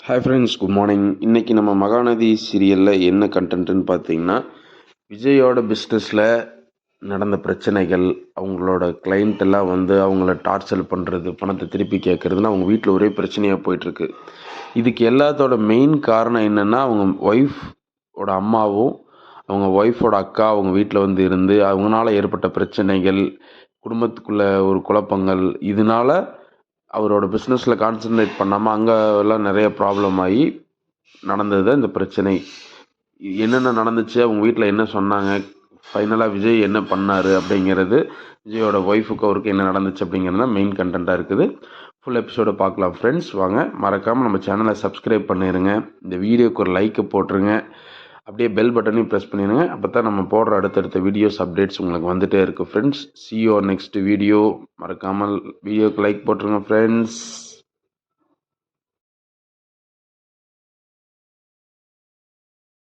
Hi friends, good morning. இன்றைக்கி நம்ம மகாநதி சீரியலில் என்ன கண்டென்ட்டுன்னு பார்த்தீங்கன்னா, விஜயோட பிஸ்னஸில் நடந்த பிரச்சனைகள், அவங்களோட கிளைண்ட் எல்லாம் வந்து அவங்கள டார்ச்சர் பண்ணுறது, பணத்தை திருப்பி கேட்குறதுன்னு அவங்க வீட்டில் ஒரே பிரச்சனையாக போயிட்டுருக்கு. இதுக்கு எல்லாத்தோட மெயின் காரணம் என்னென்னா, அவங்க ஒய்ஃபோட அம்மாவும் அவங்க ஒய்ஃபோட அக்கா அவங்க வீட்டில் வந்து இருந்து அவங்களால ஏற்பட்ட பிரச்சனைகள், குடும்பத்துக்குள்ளே ஒரு குழப்பங்கள், இதனால அவரோட பிஸ்னஸில் கான்சன்ட்ரேட் பண்ணாமல் அங்கே எல்லாம் நிறைய ப்ராப்ளம் ஆகி நடந்தது தான் இந்த பிரச்சனை. என்னென்ன நடந்துச்சு, அவங்க வீட்டில் என்ன சொன்னாங்க, ஃபைனலாக விஜய் என்ன பண்ணார் அப்படிங்கிறது, விஜயோட ஒய்ஃபுக்கு அவருக்கு என்ன நடந்துச்சு அப்படிங்கிறது தான் மெயின் கண்டென்ட்டாக இருக்குது. ஃபுல் எபிசோடை பார்க்கலாம் ஃப்ரெண்ட்ஸ். வாங்க, மறக்காமல் நம்ம சேனலை சப்ஸ்கிரைப் பண்ணிடுங்க, இந்த வீடியோக்கு ஒரு லைக்கை போட்டுருங்க, அப்படியே பெல் பட்டனையும் ப்ரெஸ் பண்ணிடுங்க. அப்போ தான் நம்ம போடுற அடுத்தடுத்த வீடியோஸ் அப்டேட்ஸ் உங்களுக்கு வந்துகிட்டே இருக்குது friends. see you on next video. மறக்காமல் வீடியோக்கு லைக் போட்டுருங்க ஃப்ரெண்ட்ஸ்.